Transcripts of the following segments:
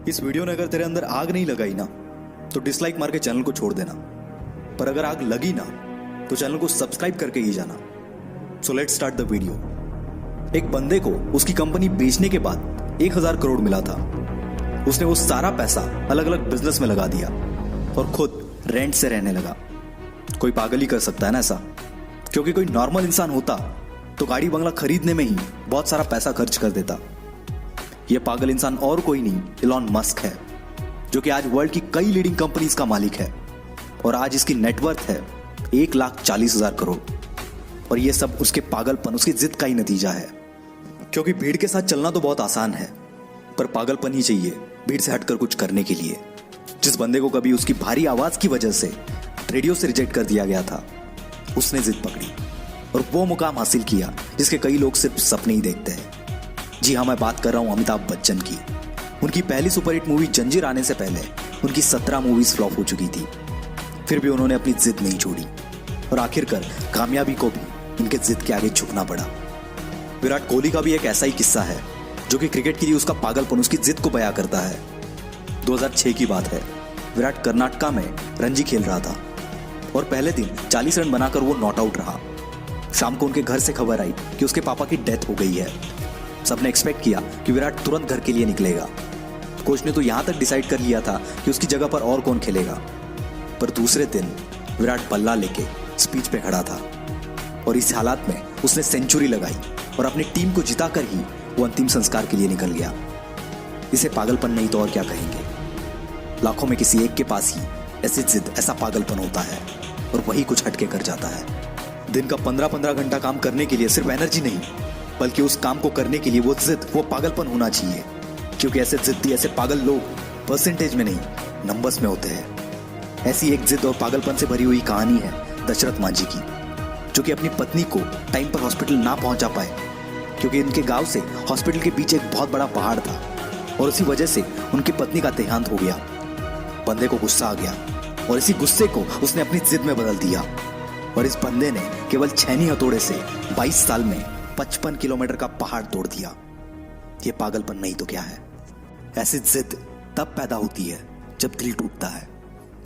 इस वीडियो ने अगर तेरे अंदर आग नहीं लगाई ना तो डिसलाइक मार के चैनल को छोड़ देना, पर अगर आग लगी ना तो चैनल को सब्सक्राइब करके ही जाना। So let's start the video. एक बंदे को उसकी कंपनी बेचने के बाद 1000 करोड़ मिला था। उसने वो सारा पैसा अलग अलग बिजनेस में लगा दिया और खुद रेंट से रहने लगा। कोई पागल ही कर सकता है ना ऐसा, क्योंकि कोई नॉर्मल इंसान होता तो गाड़ी बंगला खरीदने में ही बहुत सारा पैसा खर्च कर देता। यह पागल इंसान और कोई नहीं, इलॉन मस्क है, जो कि आज वर्ल्ड की कई लीडिंग कंपनीज का मालिक है और आज इसकी नेटवर्थ है 1,40,000 करोड़। और यह सब उसके पागलपन, उसकी जिद का ही नतीजा है। क्योंकि भीड़ के साथ चलना तो बहुत आसान है, पर पागलपन ही चाहिए भीड़ से हटकर कुछ करने के लिए। जिस बंदे को कभी उसकी भारी आवाज की वजह से रेडियो से रिजेक्ट कर दिया गया था, उसने जिद पकड़ी और वो मुकाम हासिल किया जिसके कई लोग सिर्फ सपने ही देखते हैं। जी हाँ, मैं बात कर रहा हूं अमिताभ बच्चन की। उनकी पहली सुपरहिट मूवी जंजीर आने से पहले उनकी 17 मूवीज फ्लॉप हो चुकी थी, फिर भी उन्होंने अपनी जिद नहीं छोड़ी और आखिरकार कामयाबी को भी उनके जिद के आगे झुकना पड़ा। विराट कोहली का भी एक ऐसा ही किस्सा है, जो कि क्रिकेट के लिए उसका पागलपन, उसकी जिद को बयां करता है। 2006 की बात है। विराट कर्नाटका में रणजी खेल रहा था और पहले दिन 40 रन बनाकर वो नॉट आउट रहा। शाम को उनके घर से खबर आई कि उसके पापा की डेथ हो गई है। सबने एक्सपेक्ट किया कि विराट तुरंत घर के लिए निकलेगा। कोच ने तो यहां तक डिसाइड कर लिया था कि उसकी जगह पर और कौन खेलेगा, पर दूसरे दिन विराट बल्ला लेके स्पीच पे खड़ा था और इस हालात में उसने सेंचुरी लगाई और अपनी टीम को जिताकर ही वो अंतिम संस्कार के लिए निकल गया। इसे पागलपन नहीं तो और क्या कहेंगे। लाखों में किसी एक के पास ही ऐसी जिद, ऐसा पागलपन होता है और वही कुछ हटके कर जाता है। दिन का 15-15 घंटा काम करने के लिए सिर्फ एनर्जी नहीं, बल्कि उस काम को करने के लिए वो जिद, वो पागलपन होना चाहिए। क्योंकि ऐसे जिद्दी, ऐसे पागल लोग परसेंटेज में नहीं, नंबर्स में होते हैं। ऐसी एक जिद और पागलपन से भरी हुई कहानी है दशरथ मांझी की, जो कि अपनी पत्नी को टाइम पर हॉस्पिटल ना पहुंचा पाए, क्योंकि उनके गांव से हॉस्पिटल के पीछे एक बहुत बड़ा पहाड़ था और उसी वजह से उनकी पत्नी का देहांत हो गया। बंदे को गुस्सा आ गया और इसी गुस्से को उसने अपनी जिद में बदल दिया और इस बंदे ने केवल छेनी हथौड़े से 22 साल में 55 किलोमीटर का पहाड़ तोड़ दिया। ये पागलपन नहीं तो क्या है। ऐसी जिद तब पैदा होती है जब दिल टूटता है।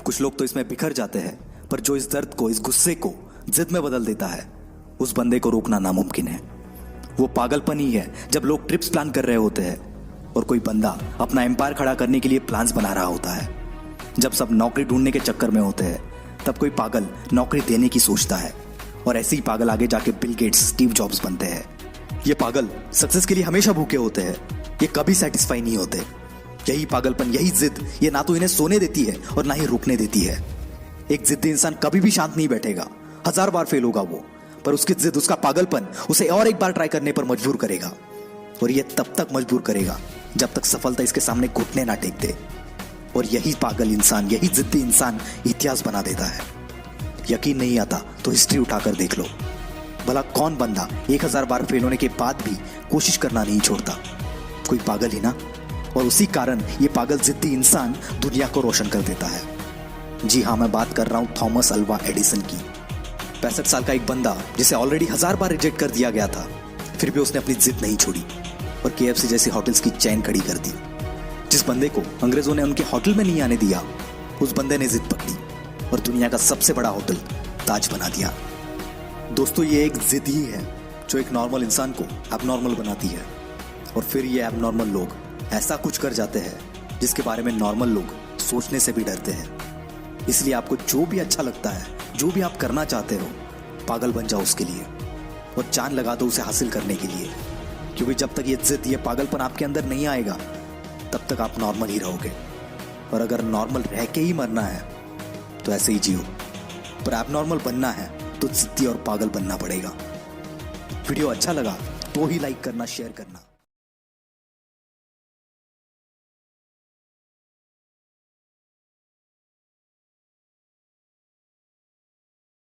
कुछ लोग तो इसमें बिखर जाते हैं, पर जो इस दर्द को, इस गुस्से को जिद में बदल देता है, उस बंदे को रोकना नामुमकिन है। वो पागलपन ही है जब लोग ट्रिप्स प्लान कर रहे होते हैं और कोई बंदा अपना एम्पायर खड़ा करने के लिए प्लान्स बना रहा होता है। जब सब नौकरी ढूंढने के चक्कर में होते हैं, तब कोई पागल नौकरी देने की सोचता है और ऐसे ही पागल आगे जाके बिल गेट्स, स्टीव जॉब्स बनते हैं। ये पागल सक्सेस के लिए हमेशा भूखे होते हैं, ये कभी सेटिस्फाई नहीं होते। यही पागलपन, यही जिद, ये ना तो इन्हें सोने देती है और ना ही रुकने देती है। एक जिद्दी इंसान कभी भी शांत नहीं बैठेगा, 1000 बार फेल होगा वो, पर उसकी जिद, उसका पागलपन उसे और एक बार ट्राई करने पर मजबूर करेगा और ये तब तक मजबूर करेगा जब तक सफलता इसके सामने घुटने ना टेक दे। और यही पागल इंसान, यही जिद्दी इंसान इतिहास बना देता है। यकीन नहीं आता तो हिस्ट्री उठाकर देख लो, भला कौन बंदा 1000 बार फेल होने के बाद भी कोशिश करना नहीं छोड़ता। कोई पागल ही ना। और उसी कारण ये पागल जिद्दी इंसान दुनिया को रोशन कर देता है। जी हाँ, मैं बात कर रहा हूं थॉमस अल्वा एडिसन की। 65 साल का एक बंदा जिसे ऑलरेडी 1000 बार रिजेक्ट कर दिया गया था, फिर भी उसने अपनी जिद नहीं छोड़ी और KFC जैसी होटल्स की चेन खड़ी कर दी। जिस बंदे को अंग्रेजों ने उनके होटल में नहीं आने दिया, उस बंदे ने जिद पकड़ी और दुनिया का सबसे बड़ा होटल ताज बना दिया। दोस्तों, ये एक जिद ही है जो एक नॉर्मल इंसान को एबनॉर्मल बनाती है और फिर ये एबनॉर्मल लोग ऐसा कुछ कर जाते हैं जिसके बारे में नॉर्मल लोग सोचने से भी डरते हैं। इसलिए आपको जो भी अच्छा लगता है, जो भी आप करना चाहते हो, पागल बन जाओ उसके लिए और जान लगा दो उसे हासिल करने के लिए। क्योंकि जब तक ये जिद, ये पागलपन आपके अंदर नहीं आएगा, तब तक आप नॉर्मल ही रहोगे। और अगर नॉर्मल रह के ही मरना है तो ऐसे ही जियो, पर एबनॉर्मल बनना है तो जिद्दी और पागल बनना पड़ेगा। वीडियो अच्छा लगा तो ही लाइक करना, शेयर करना।